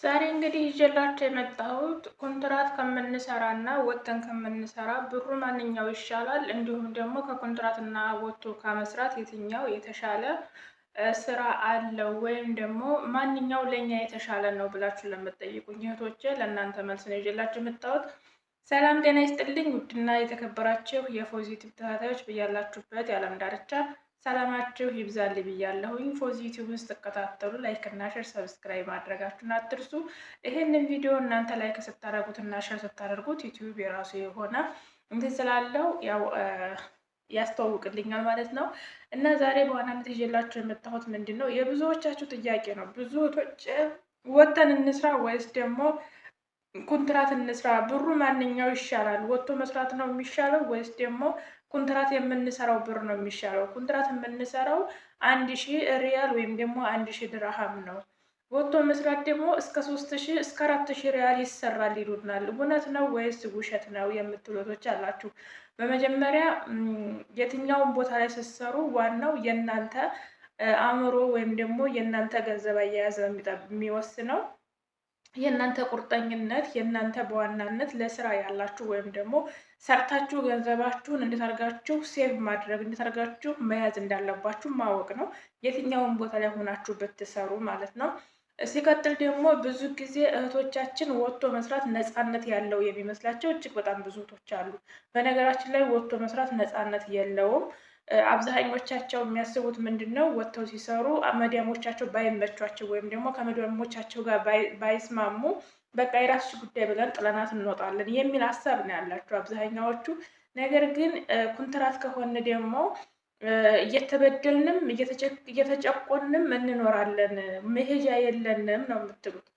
ዛሬ እንግዲህ ይዤላችሁ የመጣሁት ኮንትራት ከምንሰራና ወጥተን ከምንሰራ ብሩ ማንኛው ይሻላል፣ እንዲሁም ደግሞ ከኮንትራትና ወጥቶ ከመስራት የትኛው የተሻለ ስራ አለው ወይም ደግሞ ማንኛው ለኛ የተሻለ ነው ብላችሁ ለምትጠይቁኝ እህቶቼ ለእናንተ መልስ ነው ይዤላችሁ የመጣሁት። ሰላም ጤና ይስጥልኝ ውድና የተከበራችሁ የፖዚቲቭ ተከታታዮች ብያላችሁበት የዓለም ዳርቻ ሰላማችሁ ይብዛልኝ ብያለሁኝ። ፖዚቲቭን ስትከታተሉ ላይክ እና ሼር ሰብስክራይብ ማድረጋችሁን አትርሱ። ይሄንን ቪዲዮ እናንተ ላይክ ስታደርጉት እና ሼር ስታደርጉት ዩቲዩብ የራሱ የሆነ እንትን ስላለው ያው ያስተዋውቅልኛል ማለት ነው። እና ዛሬ በዋናነት ይዤላችሁ የመጣሁት ምንድን ነው የብዙዎቻችሁ ጥያቄ ነው። ብዙዎች ወጥተን እንስራ ወይስ ደግሞ ኮንትራት እንስራ? ብሩ ማንኛው ይሻላል? ወጥቶ መስራት ነው የሚሻለው ወይስ ደግሞ ኮንትራት የምንሰራው ብር ነው የሚሻለው? ኮንትራት የምንሰራው 1000 ሪያል ወይም ደግሞ 1000 ድርሃም ነው። ወጥቶ መስራት ደግሞ እስከ 3000 እስከ 4000 ሪያል ይሰራል ይሉናል። እውነት ነው ወይስ ውሸት ነው የምትሉቶች አላችሁ። በመጀመሪያ የትኛውን ቦታ ላይ ስትሰሩ ዋናው የእናንተ አእምሮ ወይም ደግሞ የእናንተ ገንዘብ አያያዝ የሚወስነው የእናንተ ቁርጠኝነት፣ የእናንተ በዋናነት ለስራ ያላችሁ ወይም ደግሞ ሰርታችሁ ገንዘባችሁን እንዴት አድርጋችሁ ሴቭ ማድረግ እንዴት አድርጋችሁ መያዝ እንዳለባችሁ ማወቅ ነው። የትኛውን ቦታ ላይ ሆናችሁ ብትሰሩ ማለት ነው። ሲቀጥል ደግሞ ብዙ ጊዜ እህቶቻችን ወጥቶ መስራት ነፃነት ያለው የሚመስላቸው እጅግ በጣም ብዙ እህቶች አሉ። በነገራችን ላይ ወጥቶ መስራት ነፃነት የለውም። አብዛኞቻቸው የሚያስቡት ምንድን ነው? ወጥተው ሲሰሩ መዲያሞቻቸው ባይመቿቸው ወይም ደግሞ ከመዲያሞቻቸው ጋር ባይስማሙ በቃ የራስሽ ጉዳይ ብለን ጥለናት እንወጣለን የሚል ሀሳብ ነው ያላቸው አብዛኛዎቹ። ነገር ግን ኮንትራት ከሆነ ደግሞ እየተበደልንም እየተጨቆንም እንኖራለን፣ መሄጃ የለንም ነው የምትሉት።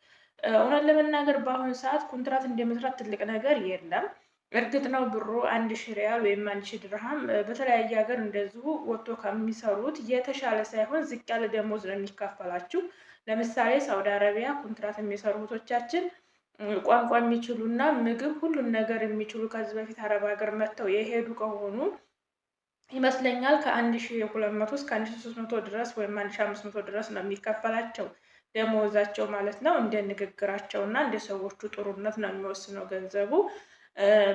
እውነት ለመናገር በአሁኑ ሰዓት ኮንትራት እንደመስራት ትልቅ ነገር የለም። እርግጥ ነው ብሩ 1000 ሪያል ወይም 1000 ድርሃም በተለያየ ሀገር እንደዚሁ ወጥቶ ከሚሰሩት የተሻለ ሳይሆን ዝቅ ያለ ደሞዝ ነው የሚከፈላችሁ። ለምሳሌ ሳውዲ አረቢያ ኮንትራት የሚሰሩ እህቶቻችን ቋንቋ የሚችሉና ምግብ ሁሉን ነገር የሚችሉ ከዚህ በፊት አረብ ሀገር መጥተው የሄዱ ከሆኑ ይመስለኛል ከ1200 እስከ 1300 ድረስ ወይም 1500 ድረስ ነው የሚከፈላቸው ደሞዛቸው ማለት ነው። እንደ ንግግራቸው እና እንደ ሰዎቹ ጥሩነት ነው የሚወስነው ገንዘቡ።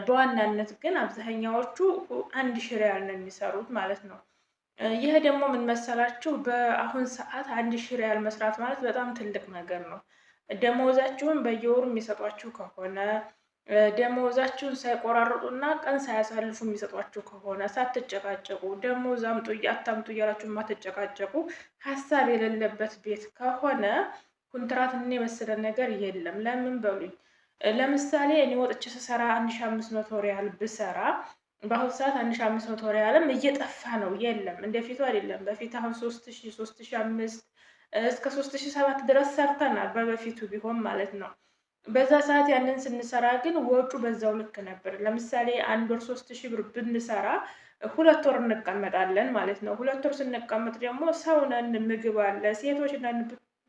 በዋናነት ግን አብዛኛዎቹ 1000 ሪያል ነው የሚሰሩት ማለት ነው። ይህ ደግሞ ምን መሰላችሁ? በአሁን ሰዓት 1000 ሪያል መስራት ማለት በጣም ትልቅ ነገር ነው። ደሞዛችሁን በየወሩ የሚሰጧችሁ ከሆነ ደሞዛችሁን ሳይቆራርጡና ቀን ሳያሳልፉ የሚሰጧችሁ ከሆነ ሳትጨቃጨቁ ደሞዝ አምጡ አታምጡ እያላችሁ የማትጨቃጨቁ ሀሳብ የሌለበት ቤት ከሆነ ኮንትራትን የመሰለ ነገር የለም። ለምን በሉኝ። ለምሳሌ እኔ ወጥቼ ስሰራ 1500 ሪያል ብሰራ በአሁኑ ሰዓት 1500 ሪያልም እየጠፋ ነው። የለም እንደፊቱ አይደለም። በፊት አሁን 3000 3005 እስከ 3007 ድረስ ሰርተናል። በበፊቱ ቢሆን ማለት ነው። በዛ ሰዓት ያንን ስንሰራ ግን ወጩ በዛው ልክ ነበር። ለምሳሌ አንድ ወር 3000 ብር ብንሰራ 2 ወር እንቀመጣለን ማለት ነው። 2 ወር ስንቀመጥ ደግሞ ሰው ነን፣ ምግብ አለ፣ ሴቶች ነን፣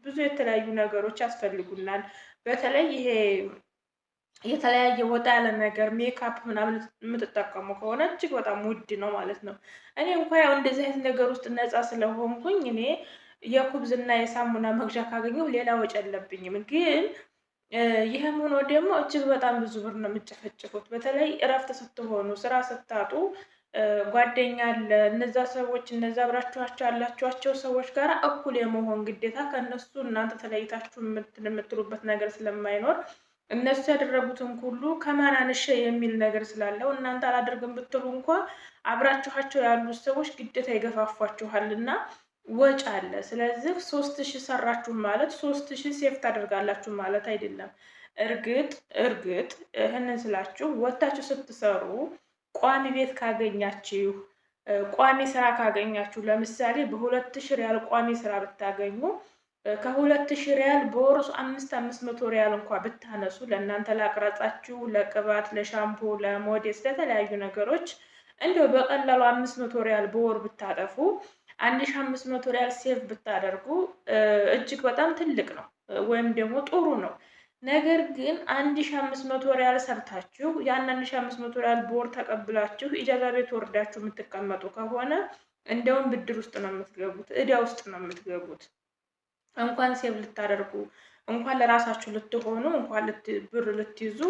ብዙ የተለያዩ ነገሮች ያስፈልጉናል። በተለይ ይሄ የተለያየ ወጣ ያለ ነገር ሜካፕ ምናምን የምትጠቀሙ ከሆነ እጅግ በጣም ውድ ነው ማለት ነው። እኔ እንኳ ያው እንደዚህ አይነት ነገር ውስጥ ነፃ ስለሆንኩኝ እኔ የኩብዝና የሳሙና መግዣ ካገኘሁ ሌላ ወጪ የለብኝም። ግን ይህም ሆኖ ደግሞ እጅግ በጣም ብዙ ብር ነው የምጨፈጭፉት። በተለይ እረፍት ስትሆኑ ስራ ስታጡ ጓደኛ አለ። እነዛ ሰዎች እነዛ አብራችኋቸው ያላችኋቸው ሰዎች ጋር እኩል የመሆን ግዴታ ከእነሱ እናንተ ተለይታችሁ የምትሉበት ነገር ስለማይኖር እነሱ ያደረጉትን ሁሉ ከማናንሸ የሚል ነገር ስላለው እናንተ አላደርግም ብትሉ እንኳ አብራችኋቸው ያሉት ሰዎች ግዴታ ይገፋፏችኋል እና ወጭ አለ። ስለዚህ 3000 ሰራችሁ ማለት 3000 ሴፍ ታደርጋላችሁ ማለት አይደለም። እርግጥ ይህንን ስላችሁ ወጥታችሁ ስትሰሩ ቋሚ ቤት ካገኛችሁ ቋሚ ስራ ካገኛችሁ ለምሳሌ በ2000 ሪያል ቋሚ ስራ ብታገኙ ከ2000 ሪያል በወር 500 ሪያል እንኳ ብታነሱ ለእናንተ ላቅረጻችሁ፣ ለቅባት፣ ለሻምፖ፣ ለሞዴስ፣ ለተለያዩ ነገሮች እንዲሁ በቀላሉ 500 ሪያል በወር ብታጠፉ 1500 ሪያል ሴቭ ብታደርጉ እጅግ በጣም ትልቅ ነው ወይም ደግሞ ጥሩ ነው። ነገር ግን 1500 ሪያል ሰርታችሁ ያን 1500 ሪያል በወር ተቀብላችሁ ኢጃዛ ቤት ወርዳችሁ የምትቀመጡ ከሆነ እንደውም ብድር ውስጥ ነው የምትገቡት፣ እዳ ውስጥ ነው የምትገቡት። እንኳን ሴቭ ልታደርጉ እንኳን ለራሳችሁ ልትሆኑ እንኳን ብር ልትይዙ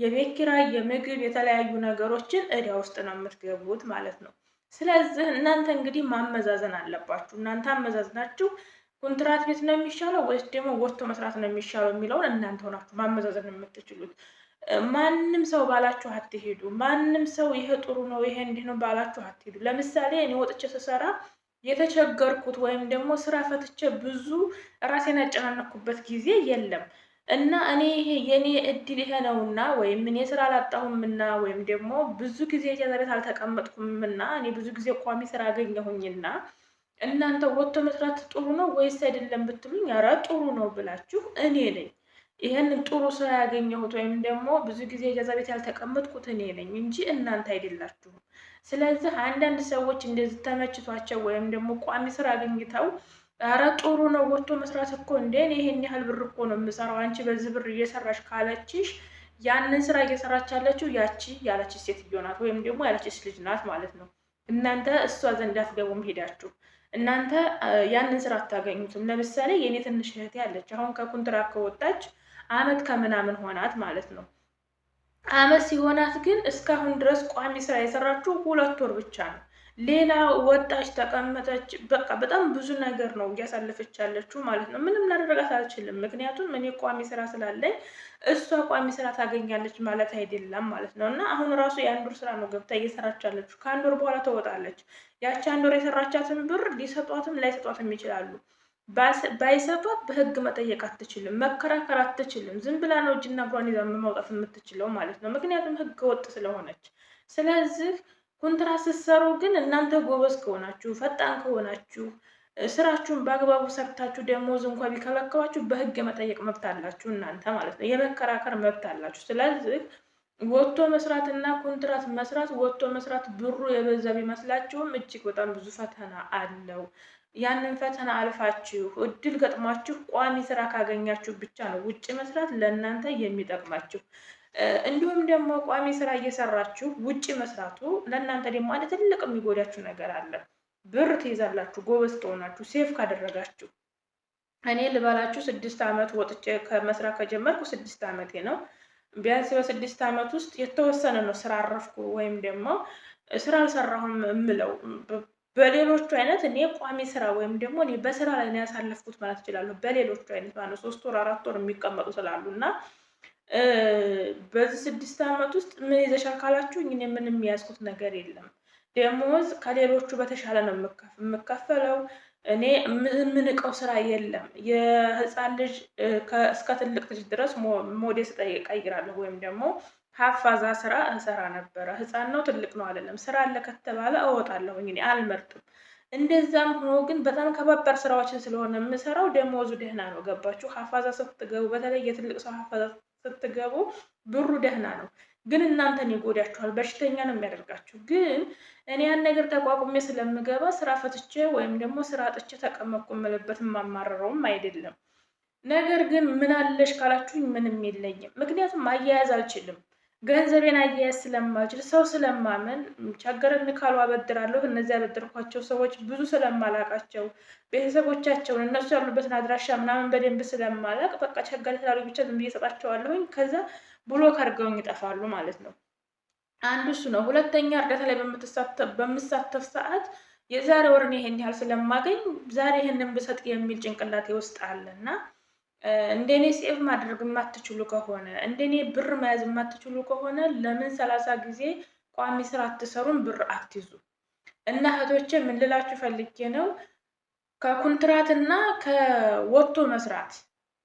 የቤት ኪራይ፣ የምግብ፣ የተለያዩ ነገሮችን እዳ ውስጥ ነው የምትገቡት ማለት ነው። ስለዚህ እናንተ እንግዲህ ማመዛዘን አለባችሁ። እናንተ አመዛዝናችሁ ኮንትራት ቤት ነው የሚሻለው ወይስ ደግሞ ወጥቶ መስራት ነው የሚሻለው የሚለውን እናንተ ሆናችሁ ማመዛዘን የምትችሉት። ማንም ሰው ባላችሁ አትሄዱ። ማንም ሰው ይሄ ጥሩ ነው ይሄ እንዲህ ነው ባላችሁ አትሄዱ። ለምሳሌ እኔ ወጥቼ ስሰራ የተቸገርኩት ወይም ደግሞ ስራ ፈትቼ ብዙ ራሴን ያጨናነኩበት ጊዜ የለም እና እኔ ይሄ የኔ እድል ይሄ ነውና ወይም እኔ ስራ አላጣሁምና ወይም ደግሞ ብዙ ጊዜ ጀነሬት አልተቀመጥኩምና እኔ ብዙ ጊዜ ቋሚ ስራ አገኘሁኝና እናንተ ወጥቶ መስራት ጥሩ ነው ወይስ አይደለም ብትሉኝ፣ ኧረ ጥሩ ነው ብላችሁ እኔ ነኝ ይህንን ጥሩ ስራ ያገኘሁት ወይም ደግሞ ብዙ ጊዜ ኢጃዛ ቤት ያልተቀመጥኩት እኔ ነኝ እንጂ እናንተ አይደላችሁም። ስለዚህ አንዳንድ ሰዎች እንደዚህ ተመችቷቸው ወይም ደግሞ ቋሚ ስራ አግኝተው ኧረ ጥሩ ነው ወጥቶ መስራት እኮ እንደ እኔ ይሄን ያህል ብር እኮ ነው የምሰራው፣ አንቺ በዚህ ብር እየሰራሽ ካለችሽ ያንን ስራ እየሰራች ያለችው ያቺ ያለችሽ ሴትዮ ናት ወይም ደግሞ ያለችሽ ልጅ ናት ማለት ነው። እናንተ እሷ ዘንድ አትገቡም ሄዳችሁ እናንተ ያንን ስራ አታገኙትም። ለምሳሌ የኔ ትንሽ እህቴ ያለች አሁን ከኮንትራት ከወጣች አመት ከምናምን ሆናት ማለት ነው። አመት ሲሆናት ግን እስካሁን ድረስ ቋሚ ስራ የሰራችው 2 ወር ብቻ ነው። ሌላ ወጣች፣ ተቀመጠች፣ በቃ በጣም ብዙ ነገር ነው እያሳለፈች ያለችው ማለት ነው። ምንም ላደረጋት አልችልም፣ ምክንያቱም እኔ ቋሚ ስራ ስላለኝ እሷ ቋሚ ስራ ታገኛለች ማለት አይደለም ማለት ነው። እና አሁን ራሱ የአንድ ወር ስራ ነው ገብታ እየሰራች ያለችው። ከአንድ ወር በኋላ ትወጣለች። ያቺ አንድ ወር የሰራቻትን ብር ሊሰጧትም ላይሰጧትም ይችላሉ። ባይሰጧት በህግ መጠየቅ አትችልም፣ መከራከር አትችልም። ዝም ብላ ነው እጅና እግሯን ይዛ ማውጣት የምትችለው ማለት ነው፣ ምክንያቱም ህገ ወጥ ስለሆነች። ስለዚህ ኮንትራት ስትሰሩ ግን እናንተ ጎበዝ ከሆናችሁ፣ ፈጣን ከሆናችሁ፣ ስራችሁን በአግባቡ ሰርታችሁ ደሞዝ እንኳ ቢከለክሏችሁ በህግ የመጠየቅ መብት አላችሁ እናንተ ማለት ነው፣ የመከራከር መብት አላችሁ። ስለዚህ ወጥቶ መስራት እና ኮንትራት መስራት፣ ወጥቶ መስራት ብሩ የበዛ ቢመስላችሁም እጅግ በጣም ብዙ ፈተና አለው። ያንን ፈተና አልፋችሁ እድል ገጥሟችሁ ቋሚ ስራ ካገኛችሁ ብቻ ነው ውጭ መስራት ለእናንተ የሚጠቅማችሁ። እንዲሁም ደግሞ ቋሚ ስራ እየሰራችሁ ውጭ መስራቱ ለእናንተ ደግሞ አንድ ትልቅ የሚጎዳችሁ ነገር አለ። ብር ትይዛላችሁ ጎበዝ ከሆናችሁ ሴፍ ካደረጋችሁ። እኔ ልበላችሁ 6 ዓመት ወጥቼ ከመስራት ከጀመርኩ 6 ዓመቴ ነው። ቢያንስ በ6 ዓመት ውስጥ የተወሰነ ነው ስራ አረፍኩ ወይም ደግሞ ስራ አልሰራሁም የምለው። በሌሎቹ አይነት እኔ ቋሚ ስራ ወይም ደግሞ እኔ በስራ ላይ ነው ያሳለፍኩት ማለት እችላለሁ። በሌሎቹ አይነት ማለት 3 ወር 4 ወር የሚቀመጡ ስላሉ እና በዚህ 6 ዓመት ውስጥ ምን ይዘሻል ካላችሁ እኔ ምንም የያዝኩት ነገር የለም። ደሞዝ ከሌሎቹ በተሻለ ነው የምከፈለው። እኔ የምንቀው ስራ የለም። የህፃን ልጅ እስከ ትልቅ ልጅ ድረስ ሞዴስ እቀይራለሁ ወይም ደግሞ ሀፋዛ ስራ እሰራ ነበረ። ህፃን ነው ትልቅ ነው አይደለም፣ ስራ አለ ከተባለ እወጣለሁ፣ እኔ አልመርጥም። እንደዛም ሆኖ ግን በጣም ከባባድ ስራዎችን ስለሆነ የምሰራው ደሞዙ ደህና ነው። ገባችሁ? ሀፋዛ ስትገቡ፣ በተለይ የትልቅ ሰው ሀፋዛ ስትገቡ ብሩ ደህና ነው፣ ግን እናንተን ይጎዳችኋል፣ በሽተኛ ነው የሚያደርጋችሁ። ግን እኔ ያን ነገር ተቋቁሜ ስለምገባ ስራ ፈትቼ ወይም ደግሞ ስራ አጥቼ ተቀመጥኩ የምልበት የማማረረውም አይደለም። ነገር ግን ምን አለሽ ካላችሁኝ ምንም የለኝም፣ ምክንያቱም አያያዝ አልችልም። ገንዘቤን አያያዝ ስለማልችል ሰው ስለማመን ቸገረኝ ካሉ አበድራለሁ። እነዚህ ያበደርኳቸው ሰዎች ብዙ ስለማላቃቸው ቤተሰቦቻቸውን እነሱ ያሉበትን አድራሻ ምናምን በደንብ ስለማላቅ በቃ ቸገረኝ ስላሉ ብቻ ዝም ብዬ እሰጣቸዋለሁኝ። ከዛ ብሎክ አድርገውኝ ይጠፋሉ ማለት ነው። አንዱ እሱ ነው። ሁለተኛ እርዳታ ላይ በምሳተፍ ሰዓት የዛሬ ወርን ይሄን ያህል ስለማገኝ ዛሬ ይሄንን ብሰጥ የሚል ጭንቅላቴ ውስጥ አለና እንደኔ ሴቭ ማድረግ የማትችሉ ከሆነ እንደኔ ብር መያዝ የማትችሉ ከሆነ ለምን 30 ጊዜ ቋሚ ስራ አትሰሩም? ብር አትይዙ። እና እህቶቼ ምን ልላችሁ ፈልጌ ነው፣ ከኮንትራትና ከወጥቶ መስራት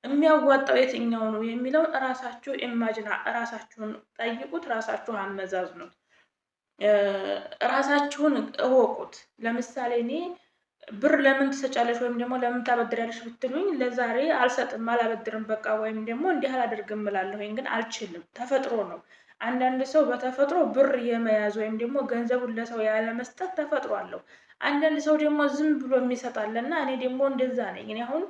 የሚያዋጣው የትኛው ነው የሚለውን እራሳችሁ ኢማጂን እራሳችሁን ጠይቁት፣ እራሳችሁ አመዛዝኑት፣ እራሳችሁን እወቁት። ለምሳሌ እኔ ብር ለምን ትሰጫለሽ ወይም ደግሞ ለምን ታበድሪያለሽ ብትሉኝ ለዛሬ አልሰጥም አላበድርም በቃ ወይም ደግሞ እንዲህ አላደርግም እላለሁኝ። ግን አልችልም፣ ተፈጥሮ ነው። አንዳንድ ሰው በተፈጥሮ ብር የመያዝ ወይም ደግሞ ገንዘቡን ለሰው ያለመስጠት ተፈጥሮ አለው። አንዳንድ ሰው ደግሞ ዝም ብሎ የሚሰጣለና እኔ ደግሞ እንደዛ ነኝ። እኔ አሁን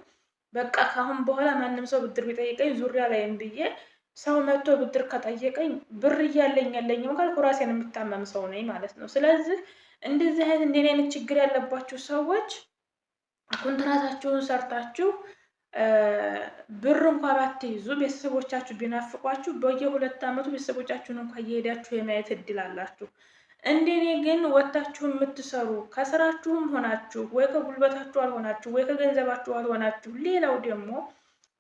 በቃ ካሁን በኋላ ማንም ሰው ብድር ቢጠይቀኝ ዙሪያ ላይም ብዬ ሰው መጥቶ ብድር ከጠየቀኝ ብር እያለኝ ያለኝም ካልኩ ራሴን የምታመም ሰው ነኝ ማለት ነው። ስለዚህ እንደዚህ አይነት እንደኔ አይነት ችግር ያለባችሁ ሰዎች ኮንትራታችሁን ሰርታችሁ ብር እንኳ ባትይዙ ቤተሰቦቻችሁ ቢናፍቋችሁ በየ2 ዓመቱ ቤተሰቦቻችሁን እንኳ እየሄዳችሁ የማየት እድል አላችሁ። እንደኔ ግን ወጥታችሁ የምትሰሩ ከስራችሁም ሆናችሁ ወይ ከጉልበታችሁ አልሆናችሁ ወይ ከገንዘባችሁ አልሆናችሁ፣ ሌላው ደግሞ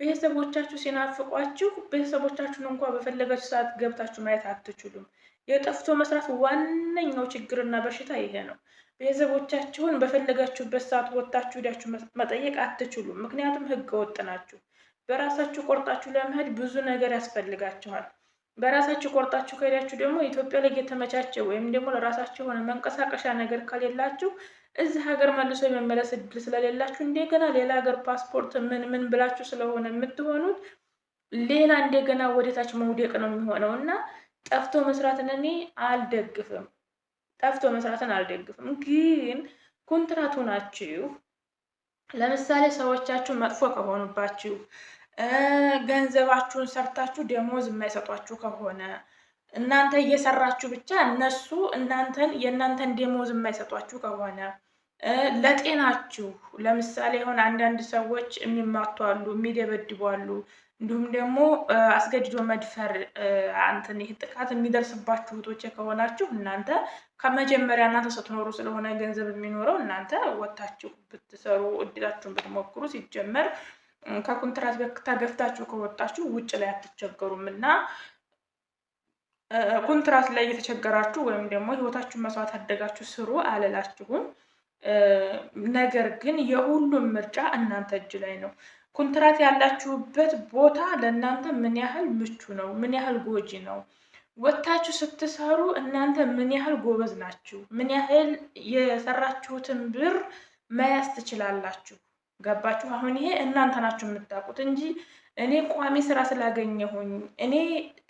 ቤተሰቦቻችሁ ሲናፍቋችሁ ቤተሰቦቻችሁን እንኳ በፈለጋችሁ ሰዓት ገብታችሁ ማየት አትችሉም። የጠፍቶ መስራት ዋነኛው ችግርና በሽታ ይሄ ነው። ቤተሰቦቻችሁን በፈለጋችሁበት ሰዓት ወጥታችሁ ሄዳችሁ መጠየቅ አትችሉም። ምክንያቱም ህገ ወጥ ናችሁ። በራሳችሁ ቆርጣችሁ ለመሄድ ብዙ ነገር ያስፈልጋችኋል። በራሳችሁ ቆርጣችሁ ከሄዳችሁ ደግሞ ኢትዮጵያ ላይ የተመቻቸ ወይም ደግሞ ለራሳችሁ የሆነ መንቀሳቀሻ ነገር ከሌላችሁ እዚህ ሀገር መልሶ የመመለስ እድል ስለሌላችሁ እንደገና ሌላ ሀገር ፓስፖርት ምን ብላችሁ ስለሆነ የምትሆኑት ሌላ እንደገና ወደታች መውደቅ ነው የሚሆነው እና ጠፍቶ መስራትን እኔ አልደግፍም። ጠፍቶ መስራትን አልደግፍም። ግን ኮንትራቱ ናችሁ። ለምሳሌ ሰዎቻችሁ መጥፎ ከሆኑባችሁ፣ ገንዘባችሁን ሰርታችሁ ደሞዝ የማይሰጧችሁ ከሆነ፣ እናንተ እየሰራችሁ ብቻ እነሱ የእናንተን ደሞዝ የማይሰጧችሁ ከሆነ፣ ለጤናችሁ ለምሳሌ የሆነ አንዳንድ ሰዎች የሚማቱ አሉ፣ የሚደበድቡ አሉ። እንዲሁም ደግሞ አስገድዶ መድፈር ይህ ጥቃት የሚደርስባችሁ እህቶቼ ከሆናችሁ እናንተ ከመጀመሪያ እናንተ ስትኖሩ ስለሆነ ገንዘብ የሚኖረው እናንተ ወጥታችሁ ብትሰሩ እድላችሁን ብትሞክሩ፣ ሲጀመር ከኮንትራት ተገፍታችሁ ከወጣችሁ ውጭ ላይ አትቸገሩም እና ኮንትራት ላይ እየተቸገራችሁ ወይም ደግሞ ህይወታችሁን መስዋዕት አደጋችሁ ስሩ አልላችሁም። ነገር ግን የሁሉም ምርጫ እናንተ እጅ ላይ ነው። ኮንትራት ያላችሁበት ቦታ ለእናንተ ምን ያህል ምቹ ነው? ምን ያህል ጎጂ ነው? ወጥታችሁ ስትሰሩ እናንተ ምን ያህል ጎበዝ ናችሁ? ምን ያህል የሰራችሁትን ብር መያዝ ትችላላችሁ? ገባችሁ? አሁን ይሄ እናንተ ናችሁ የምታውቁት እንጂ እኔ ቋሚ ስራ ስላገኘሁኝ እኔ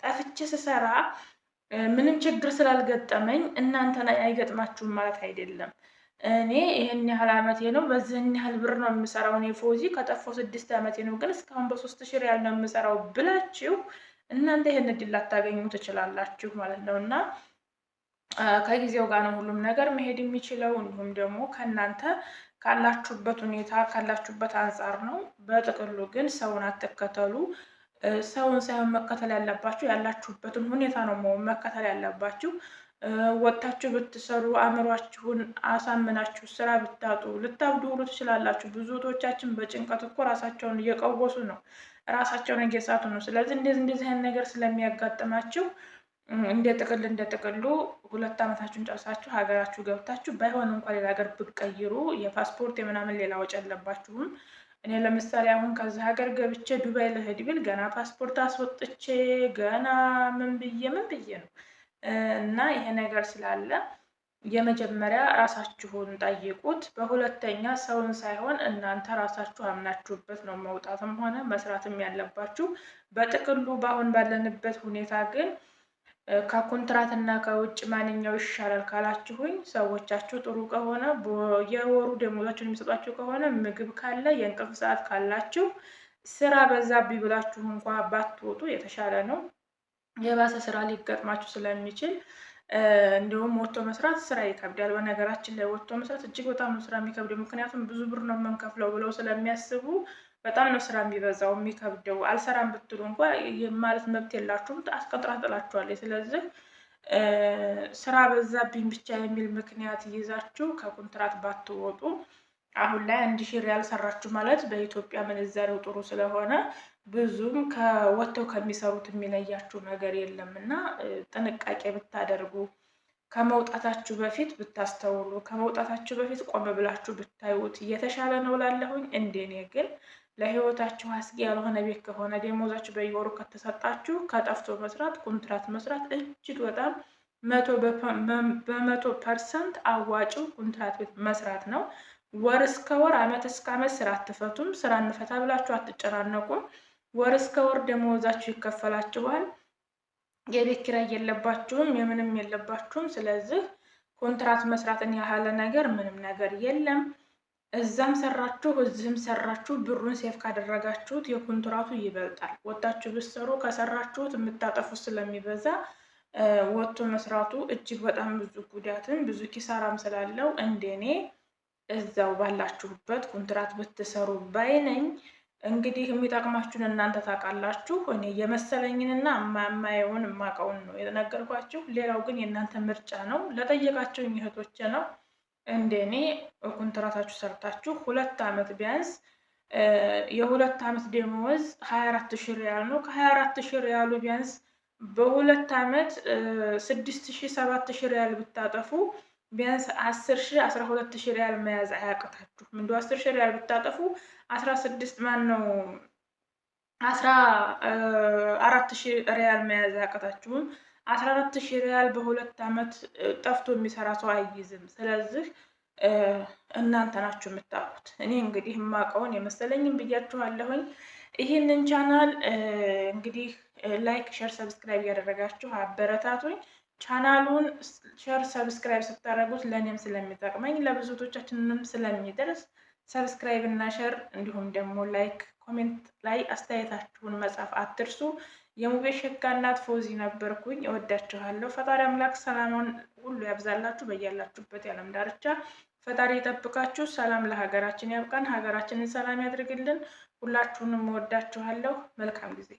ጠፍቼ ስሰራ ምንም ችግር ስላልገጠመኝ እናንተ ላይ አይገጥማችሁም ማለት አይደለም። እኔ ይሄን ያህል አመቴ ነው፣ በዚህን ያህል ብር ነው የምሰራው። እኔ ፎዚ ከጠፋሁ 6 አመቴ ነው፣ ግን እስካሁን በ3000 ሪያል ነው የምሰራው ብላችሁ እናንተ ይሄን እድል ላታገኙ ትችላላችሁ ማለት ነው። እና ከጊዜው ጋር ነው ሁሉም ነገር መሄድ የሚችለው። እንዲሁም ደግሞ ከእናንተ ካላችሁበት ሁኔታ ካላችሁበት አንጻር ነው። በጥቅሉ ግን ሰውን አትከተሉ። ሰውን ሳይሆን መከተል ያለባችሁ ያላችሁበትን ሁኔታ ነው መከተል ያለባችሁ። ወጥታችሁ ብትሰሩ አእምሯችሁን አሳምናችሁ ስራ ብታጡ ልታብዱ ሁሉ ትችላላችሁ። ብዙ እህቶቻችን በጭንቀት እኮ ራሳቸውን እየቀወሱ ነው፣ ራሳቸውን እየሳቱ ነው። ስለዚህ እንደዚህ አይነት ነገር ስለሚያጋጥማችሁ እንደ ጥቅሉ 2 ዓመታችሁን ጨርሳችሁ ሀገራችሁ ገብታችሁ ባይሆን እንኳን ሌላ ሀገር ብትቀይሩ የፓስፖርት የምናምን ሌላ ወጪ የለባችሁም። እኔ ለምሳሌ አሁን ከዚህ ሀገር ገብቼ ዱባይ ልሄድ ብል ገና ፓስፖርት አስወጥቼ ገና ምን ብዬ ነው እና ይሄ ነገር ስላለ የመጀመሪያ ራሳችሁን ጠይቁት። በሁለተኛ ሰውን ሳይሆን እናንተ ራሳችሁ አምናችሁበት ነው መውጣትም ሆነ መስራትም ያለባችሁ። በጥቅሉ በአሁን ባለንበት ሁኔታ ግን ከኮንትራት እና ከውጭ ማንኛው ይሻላል ካላችሁኝ፣ ሰዎቻችሁ ጥሩ ከሆነ የወሩ ደሞዛችሁን የሚሰጧችሁ ከሆነ፣ ምግብ ካለ፣ የእንቅልፍ ሰዓት ካላችሁ፣ ስራ በዛብኝ ብላችሁ እንኳ ባትወጡ የተሻለ ነው። የባሰ ስራ ሊገጥማችሁ ስለሚችል እንዲሁም ወጥቶ መስራት ስራ ይከብዳል። በነገራችን ላይ ወጥቶ መስራት እጅግ በጣም ነው ስራ የሚከብደው። ምክንያቱም ብዙ ብር ነው የምንከፍለው ብለው ስለሚያስቡ በጣም ነው ስራ የሚበዛው የሚከብደው። አልሰራም ብትሉ እንኳ ማለት መብት የላችሁም፣ አስቀጥራ ጥላችኋለች። ስለዚህ ስራ በዛብኝ ብቻ የሚል ምክንያት ይዛችሁ ከኮንትራት ባትወጡ። አሁን ላይ 1000 ሪያል ሰራችሁ ማለት በኢትዮጵያ ምንዛሬው ጥሩ ስለሆነ ብዙም ከወጥተው ከሚሰሩት የሚለያችሁ ነገር የለም እና ጥንቃቄ ብታደርጉ፣ ከመውጣታችሁ በፊት ብታስተውሉ፣ ከመውጣታችሁ በፊት ቆም ብላችሁ ብታዩት የተሻለ ነው ላለሁኝ። እንደኔ ግን ለህይወታችሁ አስጊ ያልሆነ ቤት ከሆነ ደሞዛችሁ በየወሩ ከተሰጣችሁ ከጠፍቶ መስራት ኮንትራት መስራት እጅግ በጣም 100% አዋጭው ኮንትራት ቤት መስራት ነው። ወር እስከ ወር አመት እስከ አመት ስራ አትፈቱም። ስራ እንፈታ ብላችሁ አትጨናነቁም። ወር እስከ ወር ደሞዛችሁ ይከፈላችኋል። የቤት ኪራይ የለባችሁም፣ የምንም የለባችሁም። ስለዚህ ኮንትራት መስራትን ያህል ነገር ምንም ነገር የለም። እዛም ሰራችሁ እዚህም ሰራችሁ ብሩን ሴፍ ካደረጋችሁት የኮንትራቱ ይበልጣል። ወጣችሁ ብትሰሩ ከሰራችሁት የምታጠፉት ስለሚበዛ ወጥቶ መስራቱ እጅግ በጣም ብዙ ጉዳትን ብዙ ኪሳራም ስላለው እንደኔ እዛው ባላችሁበት ኮንትራት ብትሰሩ ባይ ነኝ። እንግዲህ የሚጠቅማችሁን እናንተ ታውቃላችሁ። እኔ የመሰለኝንና የማየውን የማውቀውን ነው የነገርኳችሁ። ሌላው ግን የእናንተ ምርጫ ነው። ለጠየቃችሁኝ እህቶቼ ነው እንደኔ ኮንትራታችሁ ሰርታችሁ 2 ዓመት ቢያንስ የ2 ዓመት ደመወዝ 24,000 ሪያል ነው። ከ24,000 ሪያሉ ቢያንስ በ2 ዓመት 6,000 7,000 ሪያል ብታጠፉ ቢያንስ 10,000 12,000 ሪያል መያዝ አያቅታችሁም። እንደው 10,000 ሪያል ብታጠፉ 16 ማን ነው 14,000 ሪያል መያዝ አያቅታችሁም። 14,000 ሪያል በ2 ዓመት ጠፍቶ የሚሰራ ሰው አይይዝም። ስለዚህ እናንተ ናችሁ የምታውቁት። እኔ እንግዲህ የማውቀውን የመሰለኝም ብያችኋለሁኝ። ይህንን ቻናል እንግዲህ ላይክ፣ ሸር፣ ሰብስክራይብ እያደረጋችሁ አበረታቱኝ። ቻናሉን ሸር ሰብስክራይብ ስታደርጉት ለእኔም ስለሚጠቅመኝ ለብዙቶቻችንንም ስለሚደርስ ሰብስክራይብ እና ሸር እንዲሁም ደግሞ ላይክ ኮሜንት ላይ አስተያየታችሁን መጻፍ አትርሱ። የሙቤ ሸጋ እናት ፎዚ ነበርኩኝ። እወዳችኋለሁ። ፈጣሪ አምላክ ሰላሙን ሁሉ ያብዛላችሁ። በያላችሁበት የዓለም ዳርቻ ፈጣሪ ይጠብቃችሁ። ሰላም ለሀገራችን ያብቃን። ሀገራችንን ሰላም ያድርግልን። ሁላችሁንም እወዳችኋለሁ። መልካም ጊዜ